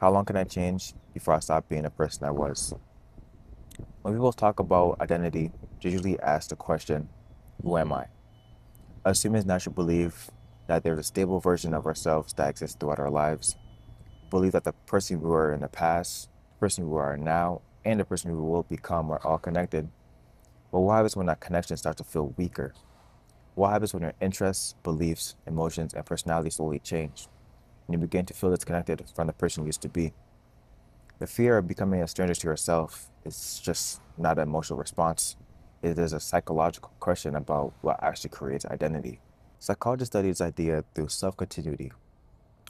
How long can I change before I stop being the person I was? When people talk about identity, they usually ask the question, who am I? Us humans naturally believe that there's a stable version of ourselves that exists throughout our lives. Believe that the person we were in the past, the person we are now, and the person we will become are all connected. But what happens when that connection starts to feel weaker? What happens when your interests, beliefs, emotions, and personality slowly change, and you begin to feel disconnected from the person you used to be? The fear of becoming a stranger to yourself is just not an emotional response. It is a psychological question about what actually creates identity. Psychology studies this idea through self-continuity,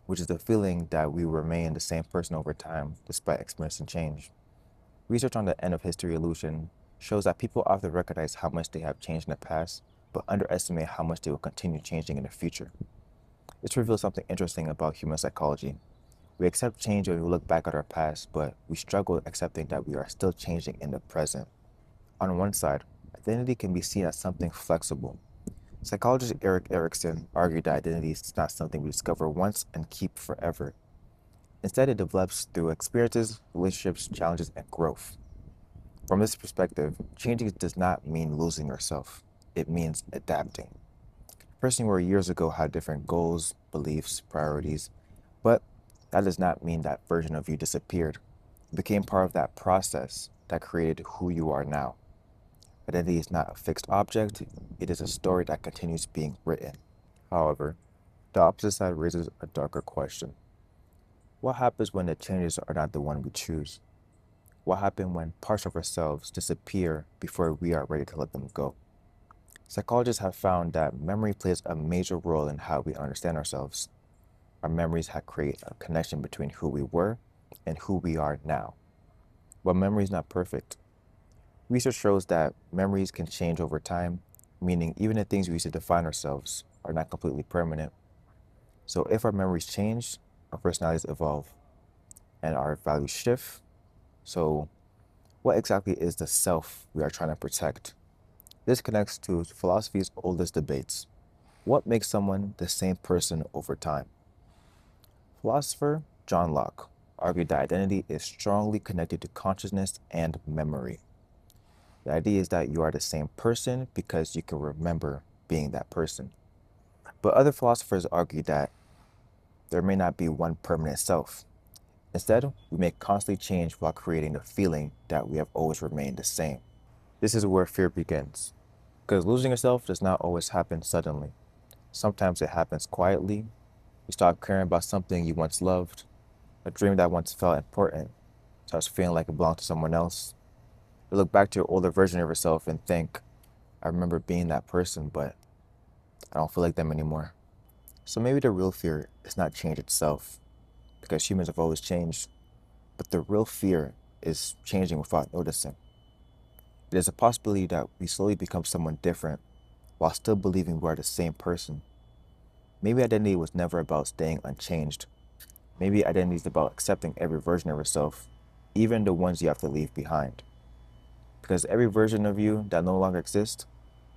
which is the feeling that we remain the same person over time despite experiencing change. Research on the end of history illusion shows that people often recognize how much they have changed in the past, but underestimate how much they will continue changing in the future. This reveals something interesting about human psychology. We accept change when we look back at our past, but we struggle accepting that we are still changing in the present. On one side, identity can be seen as something flexible. Psychologist Erik Erikson argued that identity is not something we discover once and keep forever. Instead, it develops through experiences, relationships, challenges, and growth. From this perspective, changing does not mean losing yourself. It means adapting. The person you were years ago had different goals, beliefs, priorities, but that does not mean that version of you disappeared. It became part of that process that created who you are now. Identity is not a fixed object, it is a story that continues being written. However, the opposite side raises a darker question. What happens when the changes are not the one we choose? What happens when parts of ourselves disappear before we are ready to let them go? Psychologists have found that memory plays a major role in how we understand ourselves. Our memories have created a connection between who we were and who we are now. But memory is not perfect. Research shows that memories can change over time, meaning even the things we use to define ourselves are not completely permanent. So if our memories change, our personalities evolve and our values shift. So what exactly is the self we are trying to protect? This connects to philosophy's oldest debates. What makes someone the same person over time? Philosopher John Locke argued that identity is strongly connected to consciousness and memory. The idea is that you are the same person because you can remember being that person. But other philosophers argue that there may not be one permanent self. Instead, we may constantly change while creating the feeling that we have always remained the same. This is where fear begins, because losing yourself does not always happen suddenly. Sometimes it happens quietly. You stop caring about something you once loved. A dream that once felt important starts feeling like it belonged to someone else. You look back to your older version of yourself and think, I remember being that person, but I don't feel like them anymore. So maybe the real fear is not change itself, because humans have always changed, but the real fear is changing without noticing. It is a possibility that we slowly become someone different while still believing we are the same person. Maybe identity was never about staying unchanged. Maybe identity is about accepting every version of yourself, even the ones you have to leave behind. Because every version of you that no longer exists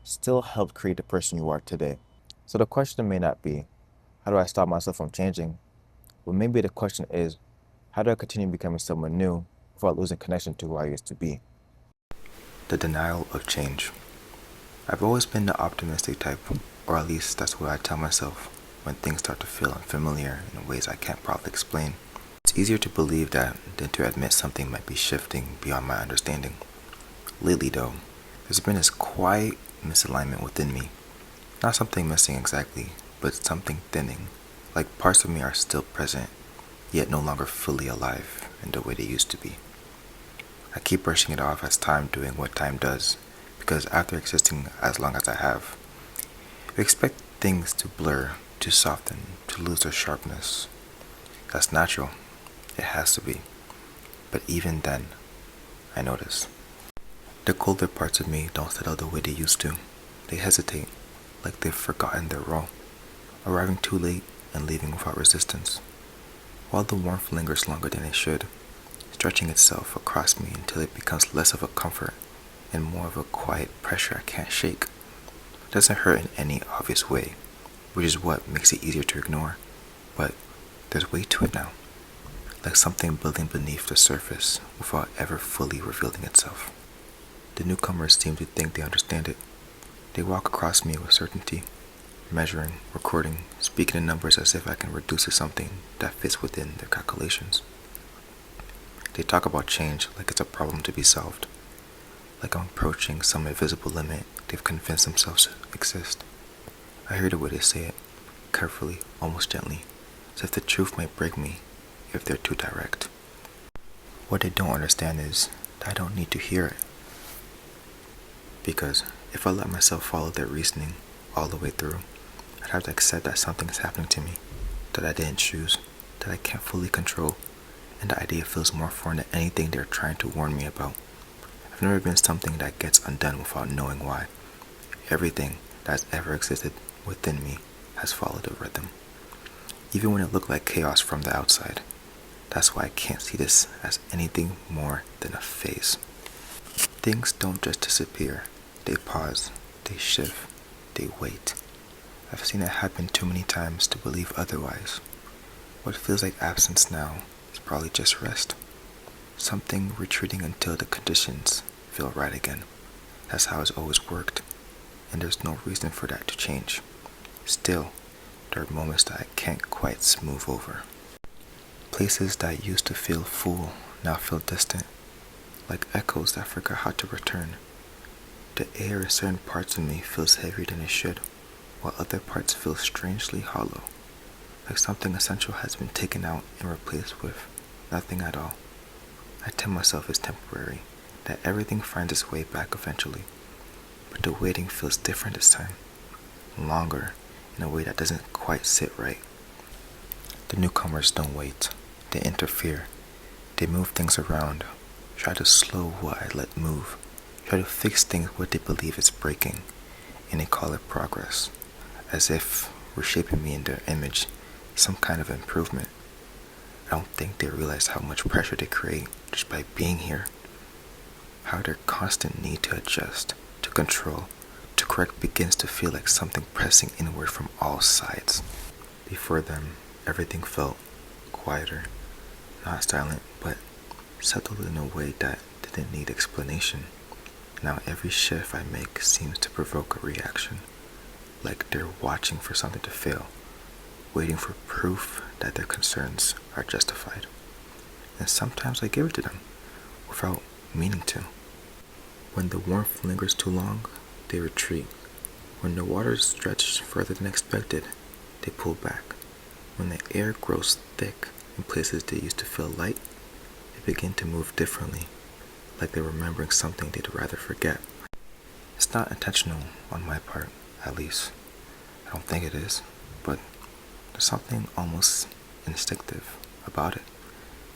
still helped create the person you are today. So the question may not be, how do I stop myself from changing? Well, maybe the question is, how do I continue becoming someone new without losing connection to who I used to be? The denial of change. I've always been the optimistic type, or at least that's what I tell myself when things start to feel unfamiliar in ways I can't properly explain. It's easier to believe that than to admit something might be shifting beyond my understanding. Lately, though, there's been this quiet misalignment within me. Not something missing exactly, but something thinning, like parts of me are still present, yet no longer fully alive in the way they used to be. I keep brushing it off as time doing what time does, because after existing as long as I have, we expect things to blur, to soften, to lose their sharpness. That's natural. It has to be. But even then, I notice. The colder parts of me don't settle the way they used to. They hesitate, like they've forgotten their role, arriving too late and leaving without resistance, while the warmth lingers longer than it should, stretching itself across me until it becomes less of a comfort and more of a quiet pressure I can't shake. It doesn't hurt in any obvious way, which is what makes it easier to ignore, but there's weight to it now. like something building beneath the surface without ever fully revealing itself. The newcomers seem to think they understand it. They walk across me with certainty, measuring, recording, speaking in numbers as if I can reduce to something that fits within their calculations. They talk about change like it's a problem to be solved, like I'm approaching some invisible limit they've convinced themselves exists. I hear the way they say it, carefully, almost gently, as if the truth might break me if they're too direct. What they don't understand is that I don't need to hear it, because if I let myself follow their reasoning all the way through, I'd have to accept that something is happening to me, that I didn't choose, that I can't fully control, and the idea feels more foreign than anything they're trying to warn me about. I've never been something that gets undone without knowing why. Everything that's ever existed within me has followed a rhythm, even when it looked like chaos from the outside. That's why I can't see this as anything more than a phase. Things don't just disappear. They pause, they shift, they wait. I've seen it happen too many times to believe otherwise. What feels like absence now is probably just rest. Something retreating until the conditions feel right again. That's how it's always worked, and there's no reason for that to change. Still, there are moments that I can't quite smooth over. Places that used to feel full now feel distant, like echoes that forgot how to return. The air in certain parts of me feels heavier than it should, while other parts feel strangely hollow, like something essential has been taken out and replaced with nothing at all. I tell myself it's temporary, that everything finds its way back eventually, but the waiting feels different this time, longer in a way that doesn't quite sit right. The newcomers don't wait, they interfere, they move things around, try to slow what I let move, try to fix things what they believe is breaking, and they call it progress, as if reshaping me in their image is some kind of improvement. I don't think they realize how much pressure they create just by being here, how their constant need to adjust, to control, to correct begins to feel like something pressing inward from all sides. Before them, everything felt quieter, not silent, but settled in a way that didn't need explanation. Now every shift I make seems to provoke a reaction, like they're watching for something to fail, waiting for proof that their concerns are justified. And sometimes I give it to them, without meaning to. When the warmth lingers too long, they retreat. When the waters stretch further than expected, they pull back. When the air grows thick in places they used to feel light, they begin to move differently, like they're remembering something they'd rather forget. It's not intentional on my part, at least. I don't think it is, but there's something almost instinctive about it,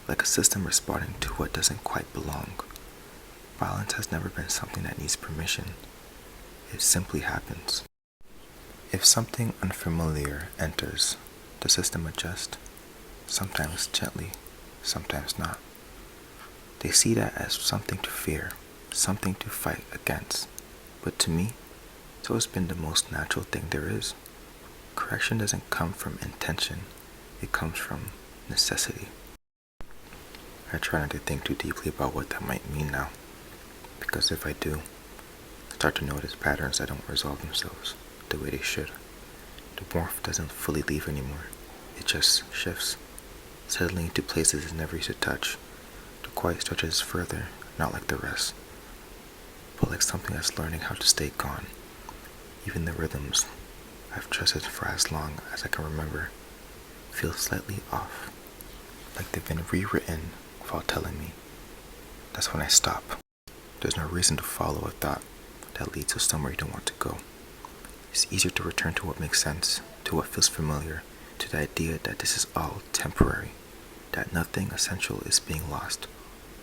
like a system responding to what doesn't quite belong. Violence has never been something that needs permission. It simply happens. If something unfamiliar enters, the system adjusts, sometimes gently, sometimes not. They see that as something to fear, something to fight against. But to me, it's always been the most natural thing there is. Correction doesn't come from intention, it comes from necessity. I try not to think too deeply about what that might mean now, because if I do, I start to notice patterns that don't resolve themselves the way they should. The warmth doesn't fully leave anymore, it just shifts, settling into places it never used to touch. The quiet stretches further, not like the rest, but like something that's learning how to stay gone. Even the rhythms I've trusted for as long as I can remember feel slightly off, like they've been rewritten without telling me. That's when I stop. There's no reason to follow a thought that leads to somewhere you don't want to go. It's easier to return to what makes sense, to what feels familiar, to the idea that this is all temporary, that nothing essential is being lost,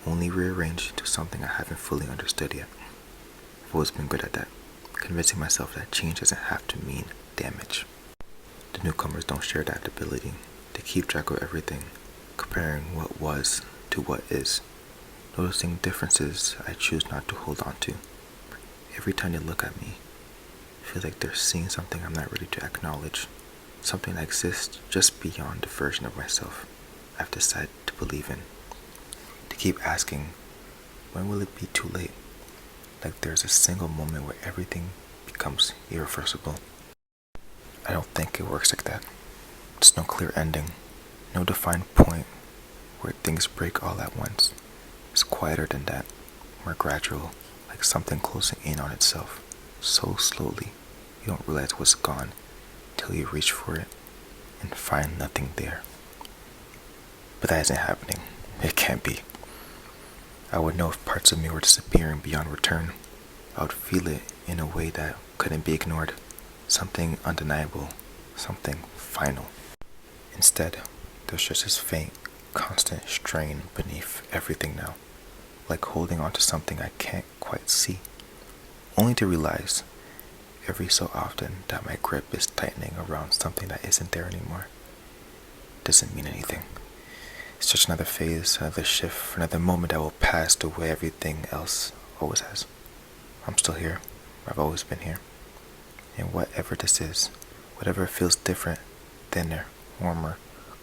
only rearranged to something I haven't fully understood yet. I've always been good at that, convincing myself that change doesn't have to mean damage. The newcomers don't share that ability. They keep track of everything, comparing what was to what is, noticing differences I choose not to hold on to. Every time they look at me, I feel like they're seeing something I'm not ready to acknowledge, something that exists just beyond the version of myself I've decided to believe in. To keep asking, when will it be too late? Like there's a single moment where everything becomes irreversible. I don't think it works like that. There's no clear ending, no defined point where things break all at once. It's quieter than that, more gradual, like something closing in on itself, so slowly you don't realize what's gone till you reach for it and find nothing there. But that isn't happening. It can't be. I would know if parts of me were disappearing beyond return. I would feel it in a way that couldn't be ignored. Something undeniable, something final. Instead, there's just this faint, constant strain beneath everything now, like holding on to something I can't quite see, only to realize every so often that my grip is tightening around something that isn't there anymore. Doesn't mean anything. It's just another phase, another shift, another moment that will pass the way everything else always has. I'm still here. I've always been here. And whatever this is, whatever feels different, thinner, warmer,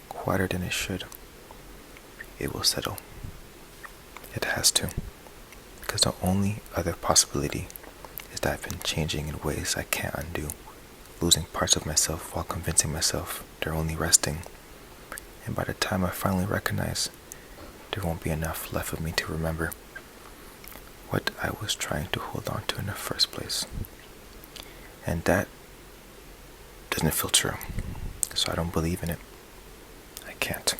quieter than it should, it will settle. It has to. Because the only other possibility is that I've been changing in ways I can't undo, losing parts of myself while convincing myself they're only resting. And by the time I finally recognize, there won't be enough left of me to remember what I was trying to hold on to in the first place. And that doesn't feel true. So I don't believe in it. I can't.